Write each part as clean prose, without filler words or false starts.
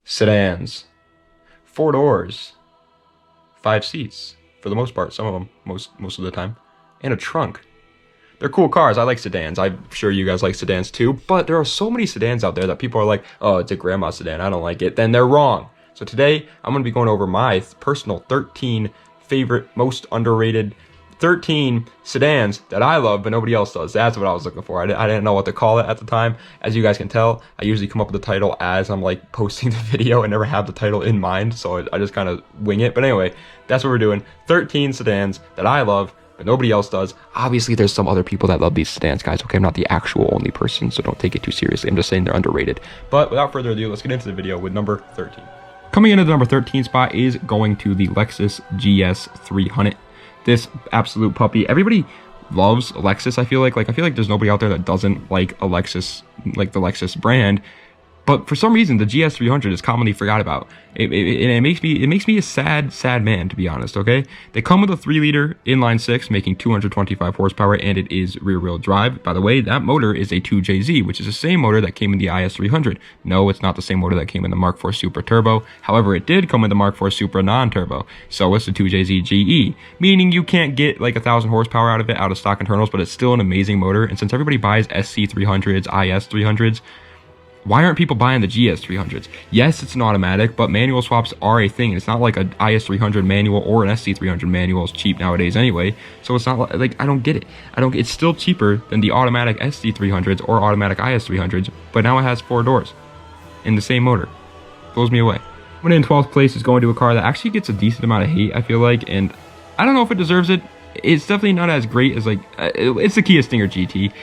sedans, 4 doors, 5 seats for the most part, some of them, most of the time, and a trunk. They're cool cars. I like sedans. I'm sure you guys like sedans too, but there are so many sedans out there that people are like, oh, it's a grandma sedan, I don't like it. Then they're wrong. So today, I'm going to be going over my personal 13 favorite, most underrated 13 sedans that I love, but nobody else does. That's what I was looking for. I didn't know what to call it at the time. As you guys can tell, I usually come up with the title as I'm like posting the video and never have the title in mind, so I just kind of wing it. But anyway, that's what we're doing. 13 sedans that I love, but nobody else does. Obviously, there's some other people that love these sedans, guys. Okay, I'm not the actual only person, so don't take it too seriously. I'm just saying they're underrated. But without further ado, let's get into the video with number 13. Coming into the number 13 spot is going to the Lexus GS300. This absolute puppy. Everybody loves Lexus, I feel like. I feel like there's nobody out there that doesn't like a Lexus, like the Lexus brand. But for some reason, the GS300 is commonly forgot about. It makes me a sad man, to be honest, okay? They come with a 3-liter inline-6, making 225 horsepower, and it is rear-wheel drive. By the way, that motor is a 2JZ, which is the same motor that came in the IS300. No, it's not the same motor that came in the Mark IV Supra Turbo. However, it did come in the Mark IV Supra non-turbo. So it's the 2JZ GE, meaning you can't get like 1,000 horsepower out of it out of stock internals, but it's still an amazing motor. And since everybody buys SC300s, IS300s, why aren't people buying the GS300s? Yes, it's an automatic, but manual swaps are a thing. It's not like an IS300 manual or an SC300 manual is cheap nowadays anyway. So it's not like, I don't get it. It's still cheaper than the automatic SC300s or automatic IS300s, but now it has 4 doors in the same motor. Blows me away. Coming in 12th place is going to a car that actually gets a decent amount of hate, I feel like, and I don't know if it deserves it. It's definitely not as great as like, it's the Kia Stinger GT.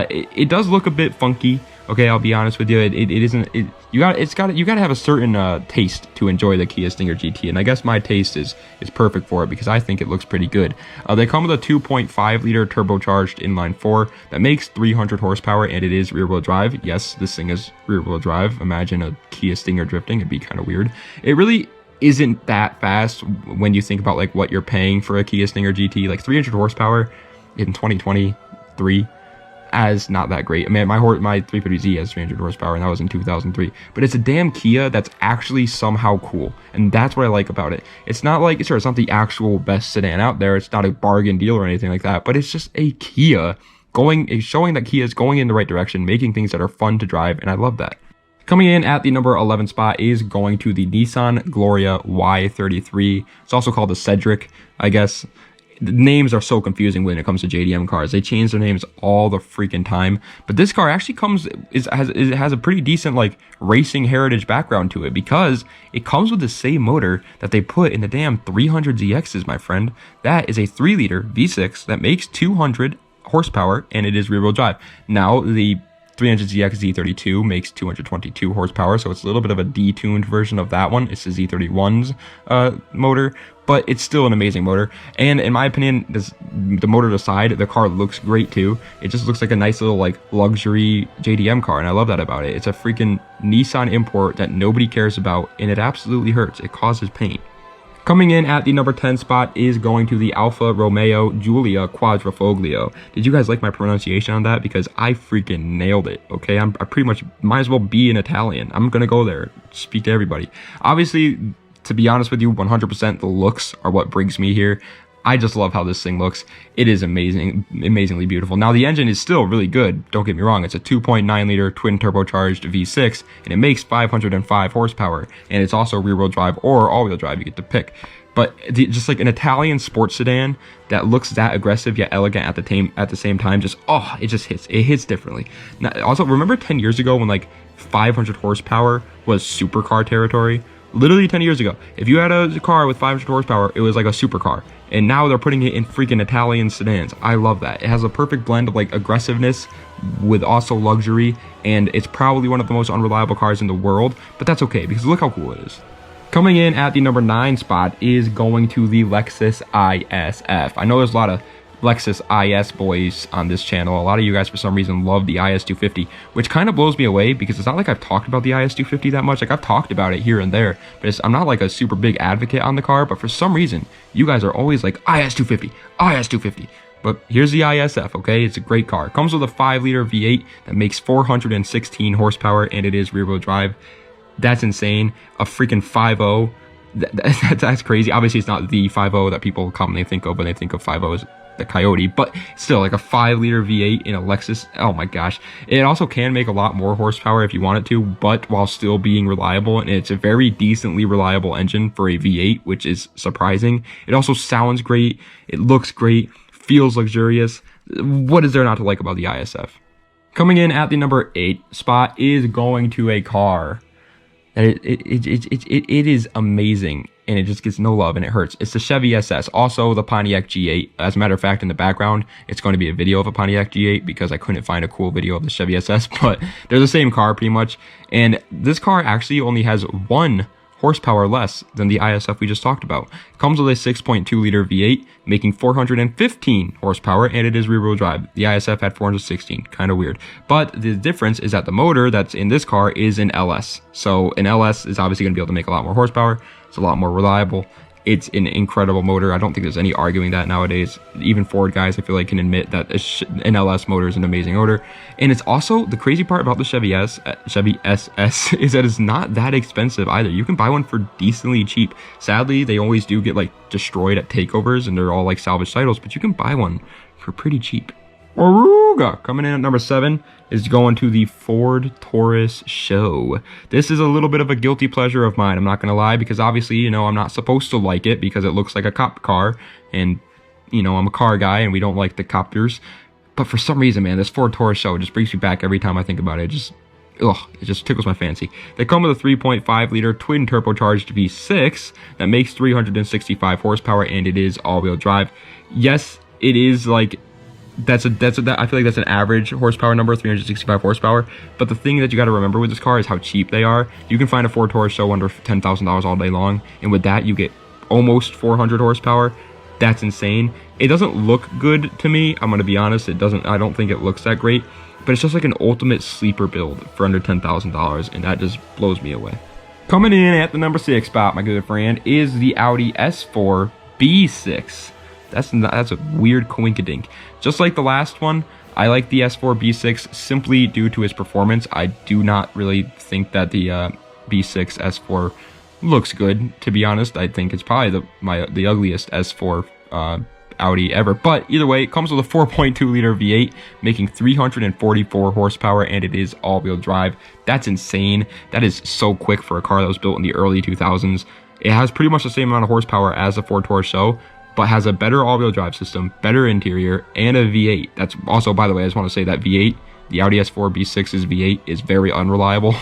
It does look a bit funky. Okay, I'll be honest with you. You gotta have a certain taste to enjoy the Kia Stinger GT, and I guess my taste is perfect for it because I think it looks pretty good. They come with a 2.5-liter turbocharged inline-4 that makes 300 horsepower, and it is rear-wheel drive. Yes, this thing is rear-wheel drive. Imagine a Kia Stinger drifting; it'd be kind of weird. It really isn't that fast when you think about like what you're paying for a Kia Stinger GT. Like 300 horsepower in 2023. As not that great. I mean, my 350Z has 300 horsepower, and that was in 2003. But it's a damn Kia that's actually somehow cool, and that's what I like about it. It's not like, sure, it's not the actual best sedan out there. It's not a bargain deal or anything like that, but it's just a Kia showing that Kia is going in the right direction, making things that are fun to drive, and I love that. Coming in at the number 11 spot is going to the Nissan Gloria Y33. It's also called the Cedric, I guess. The names are so confusing when it comes to JDM cars. They change their names all the freaking time. But this car actually has a pretty decent like racing heritage background to it because it comes with the same motor that they put in the damn 300ZXs, my friend. That is a 3-liter V6 that makes 200 horsepower, and it is rear-wheel drive. Now, the 300ZX Z32 makes 222 horsepower, so it's a little bit of a detuned version of that one. It's the Z31's motor, but it's still an amazing motor. And in my opinion, the motor aside, the car looks great too. It just looks like a nice little like luxury JDM car, and I love that about it. It's a freaking Nissan import that nobody cares about, and it absolutely hurts. It causes pain. Coming in at the number 10 spot is going to the Alfa Romeo Giulia Quadrifoglio. Did you guys like my pronunciation on that? Because I freaking nailed it, okay? I pretty much might as well be an Italian. I'm gonna go there, speak to everybody. Obviously, to be honest with you, 100% the looks are what brings me here. I just love how this thing looks. It is amazingly beautiful. Now, the engine is still really good. Don't get me wrong. It's a 2.9-liter twin turbocharged V6, and it makes 505 horsepower. And it's also rear-wheel drive or all-wheel drive. You get to pick. But just like an Italian sports sedan that looks that aggressive yet elegant at the same time, it just hits. It hits differently. Now, also, remember 10 years ago when like 500 horsepower was supercar territory? Literally 10 years ago, if you had a car with 500 horsepower, it was like a supercar. And now they're putting it in freaking Italian sedans. I love that. It has a perfect blend of like aggressiveness with also luxury, and it's probably one of the most unreliable cars in the world, but that's okay because look how cool it is. Coming in at the number 9 spot is going to the Lexus ISF. I know there's a lot of Lexus IS boys on this channel. A lot of you guys for some reason love the IS250, which kind of blows me away because it's not like I've talked about the IS250 that much. Like I've talked about it here and there, but I'm not like a super big advocate on the car, but for some reason you guys are always like IS250, IS250. But here's the ISF, okay? It's a great car. It comes with a 5-liter V8 that makes 416 horsepower, and it is rear-wheel drive. That's insane. A freaking 5.0. That's crazy. Obviously, it's not the 5.0 that people commonly think of when they think of 5.0 as the Coyote, but still, like a 5-liter V8 in a Lexus. Oh my gosh. It also can make a lot more horsepower if you want it to, but while still being reliable, and it's a very decently reliable engine for a V8, which is surprising. It also sounds great. It looks great. Feels luxurious. What is there not to like about the ISF? Coming in at the number 8 spot is going to a car that it is amazing, and it just gets no love, and it hurts. It's the Chevy SS, also the Pontiac G8. As a matter of fact, in the background, it's going to be a video of a Pontiac G8 because I couldn't find a cool video of the Chevy SS, but they're the same car pretty much. And this car actually only has 1 horsepower less than the ISF we just talked about. It comes with a 6.2 liter V8, making 415 horsepower, and it is rear-wheel drive. The ISF had 416, kind of weird. But the difference is that the motor that's in this car is an LS. So an LS is obviously going to be able to make a lot more horsepower. It's a lot more reliable. It's an incredible motor. I don't think there's any arguing that nowadays. Even Ford guys, I feel like, can admit that an LS motor is an amazing motor. And it's also, the crazy part about the Chevy SS is that it's not that expensive either. You can buy one for decently cheap. Sadly, they always do get like destroyed at takeovers and they're all like salvage titles, but you can buy one for pretty cheap. Aruga coming in at number 7 is going to the Ford Taurus SHO. This is a little bit of a guilty pleasure of mine, I'm not gonna lie, because obviously, you know, I'm not supposed to like it because it looks like a cop car, and you know, I'm a car guy and we don't like the copters. But for some reason, man, this Ford Taurus SHO just brings me back every time I think about it. It just tickles my fancy. They come with a 3.5 liter twin turbocharged V6 that makes 365 horsepower, and it is all-wheel drive. Yes, it is like, I feel like that's an average horsepower number, 365 horsepower. But the thing that you got to remember with this car is how cheap they are. You can find a Ford Taurus SHO under $10,000 all day long, and with that you get almost 400 horsepower. That's insane. It doesn't look good to me, I'm gonna be honest. I don't think it looks that great, but it's just like an ultimate sleeper build for under $10,000, and that just blows me away. Coming in at the number 6 spot, my good friend, is the Audi S4 B6. That's a weird coinkydink. Just like the last one, I like the S4 B6 simply due to its performance. I do not really think that the B6 S4 looks good, to be honest. I think it's probably the ugliest S4 Audi ever. But either way, it comes with a 4.2 liter V8, making 344 horsepower, and it is all-wheel drive. That's insane. That is so quick for a car that was built in the early 2000s. It has pretty much the same amount of horsepower as the Ford Taurus SHO, but has a better all-wheel drive system, better interior, and a V8. That's also, by the way, I just want to say that V8, the Audi S4 B6's V8 is very unreliable,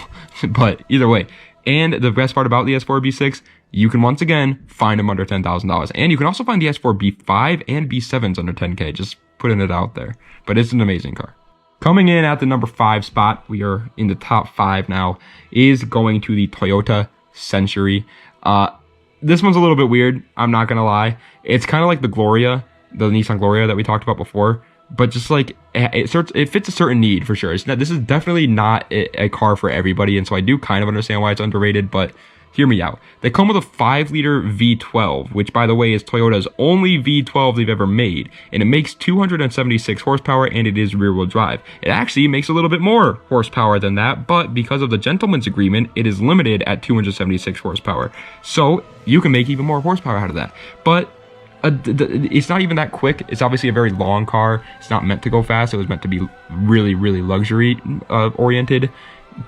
but either way. And the best part about the S4 B6, you can once again find them under $10,000. And you can also find the S4 B5 and B7s under 10K, just putting it out there. But it's an amazing car. Coming in at the number 5 spot, we are in the top 5 now, is going to the Toyota Century. This one's a little bit weird, I'm not gonna lie. It's kind of like the Nissan Gloria that we talked about before, but just like it fits a certain need for sure. This is definitely not a car for everybody, and so I do kind of understand why it's underrated, but hear me out. They come with a 5 liter V12, which by the way is Toyota's only V12 they've ever made, and it makes 276 horsepower, and it is rear-wheel drive. It actually makes a little bit more horsepower than that, but because of the gentleman's agreement, it is limited at 276 horsepower. So you can make even more horsepower out of that. But it's not even that quick. It's obviously a very long car. It's not meant to go fast. It was meant to be really, really luxury oriented.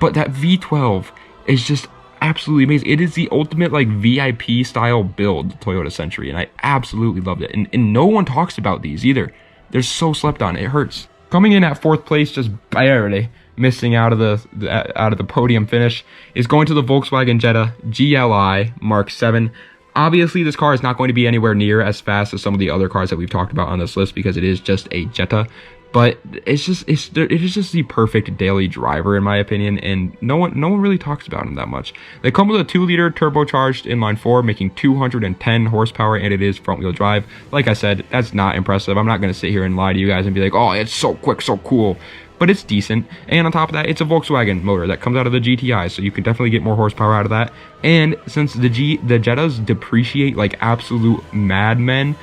But that V12 is just absolutely amazing. It is the ultimate like VIP style build, the Toyota Century, and I absolutely loved it. And no one talks about these either. They're so slept on. It hurts. Coming in at 4th place, just barely missing out of the podium finish, is going to the Volkswagen Jetta GLI MK7. Obviously, this car is not going to be anywhere near as fast as some of the other cars that we've talked about on this list because it is just a Jetta. But it is just the perfect daily driver in my opinion, and no one really talks about them that much. They come with a 2 liter turbocharged inline-4, making 210 horsepower, and it is front-wheel drive. Like I said, that's not impressive. I'm not going to sit here and lie to you guys and be like, oh, it's so quick, so cool. But it's decent, and on top of that, it's a Volkswagen motor that comes out of the GTI, so you can definitely get more horsepower out of that. And since the Jettas depreciate like absolute madmen,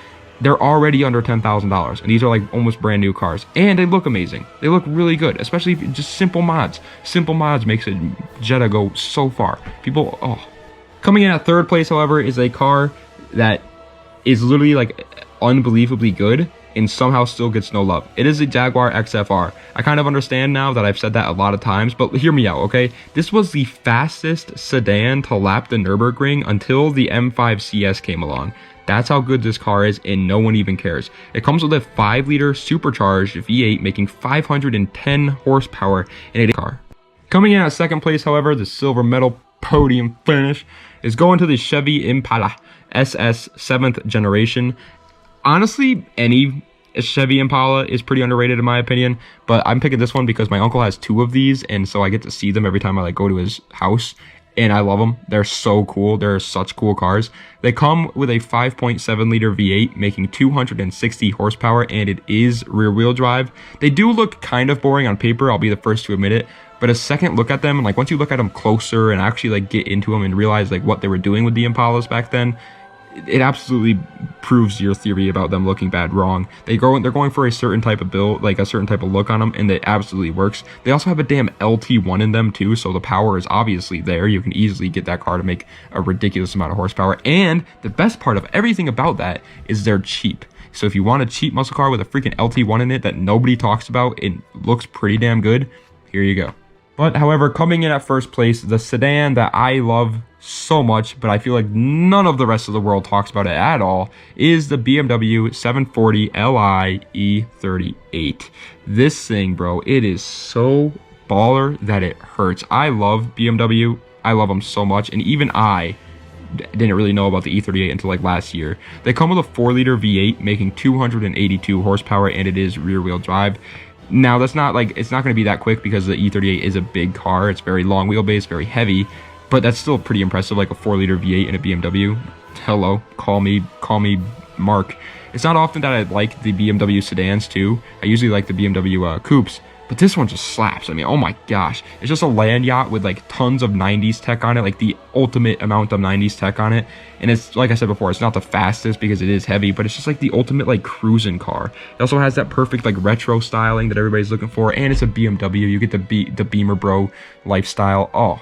they're already under $10,000, and these are like almost brand new cars, and they look amazing. They look really good, especially if just simple mods. Simple mods makes it Jetta go so far. People, oh. Coming in at third place, however, is a car that is literally like unbelievably good and somehow still gets no love. It is a Jaguar XFR. I kind of understand now that I've said that a lot of times, but hear me out, okay? This was the fastest sedan to lap the Nürburgring until the M5 CS came along. That's how good this car is, and no one even cares. It comes with a 5-liter supercharged V8 making 510 horsepower in a car. Coming in at second place, however, the silver medal podium finish is going to the Chevy Impala SS 7th generation. Honestly, any Chevy Impala is pretty underrated in my opinion, but I'm picking this one because my uncle has 2 of these, and so I get to see them every time I like go to his house. And I love them. They're so cool. They're such cool cars. They come with a 5.7 liter V8 making 260 horsepower, and it is rear wheel drive. They do look kind of boring on paper, I'll be the first to admit it, but a second look at them, and like once you look at them closer and actually like get into them and realize like what they were doing with the Impalas back then, it absolutely proves your theory about them looking bad wrong. They're going for a certain type of build, like a certain type of look on them, and it absolutely works. They also have a damn LT1 in them too, so the power is obviously there. You can easily get that car to make a ridiculous amount of horsepower, and the best part of everything about that is they're cheap. So if you want a cheap muscle car with a freaking LT1 in it that nobody talks about, it looks pretty damn good, here you go. But however, coming in at first place, the sedan that I love so much, but I feel like none of the rest of the world talks about it at all, is the BMW 740 Li E38. This thing, bro, it is so baller that it hurts. I love BMW. I love them so much, and even I didn't really know about the E38 until like last year. They come with a 4-liter V8 making 282 horsepower, and it is rear-wheel drive. Now, that's not like, it's not going to be that quick because the E38 is a big car. It's very long wheelbase, very heavy, but that's still pretty impressive, like a 4-liter V8 in a BMW. Hello, call me Mark. It's not often that I like the BMW sedans too. I usually like the BMW coupes, but this one just slaps. I mean, oh my gosh. It's just a land yacht with like tons of 90s tech on it, like the ultimate amount of 90s tech on it. And it's, like I said before, it's not the fastest because it is heavy, but it's just like the ultimate like cruising car. It also has that perfect like retro styling that everybody's looking for, and it's a BMW. You get the Beamer bro lifestyle. Oh,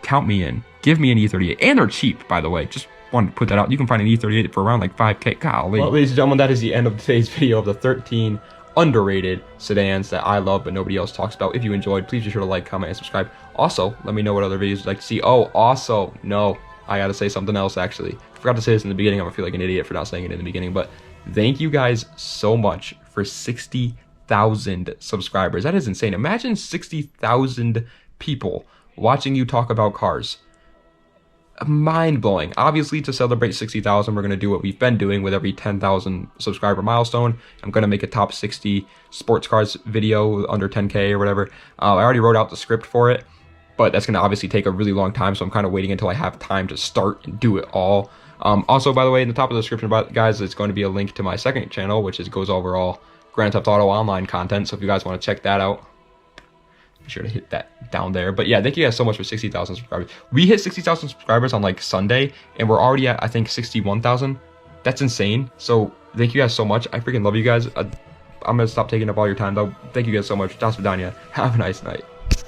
count me in. Give me an E38. And they're cheap, by the way. Just wanted to put that out. You can find an E38 for around like 5K. Golly. Well, ladies and gentlemen, that is the end of today's video of the 13 underrated sedans that I love but nobody else talks about. If you enjoyed, please be sure to like, comment, and subscribe. Also, let me know what other videos you'd like to see. Oh, also, no, I gotta say something else actually. I forgot to say this in the beginning. I'm gonna feel like an idiot for not saying it in the beginning, but thank you guys so much for 60,000 subscribers. That is insane. Imagine 60,000 people watching you talk about cars. Mind-blowing. Obviously, to celebrate 60,000, we're going to do what we've been doing with every 10,000 subscriber milestone. I'm going to make a top 60 sports cars video under 10K or whatever. I already wrote out the script for it, but that's going to obviously take a really long time, so I'm kind of waiting until I have time to start and do it all. Also, by the way, in the top of the description, guys, it's going to be a link to my second channel, which goes over all Grand Theft Auto Online content, so if you guys want to check that out, be sure to hit that down there. But yeah, thank you guys so much for 60,000 subscribers. We hit 60,000 subscribers on like Sunday, and we're already at, I think, 61,000. That's insane. So thank you guys so much. I freaking love you guys. I'm gonna stop taking up all your time though. Thank you guys so much. Das Vidania. Have a nice night.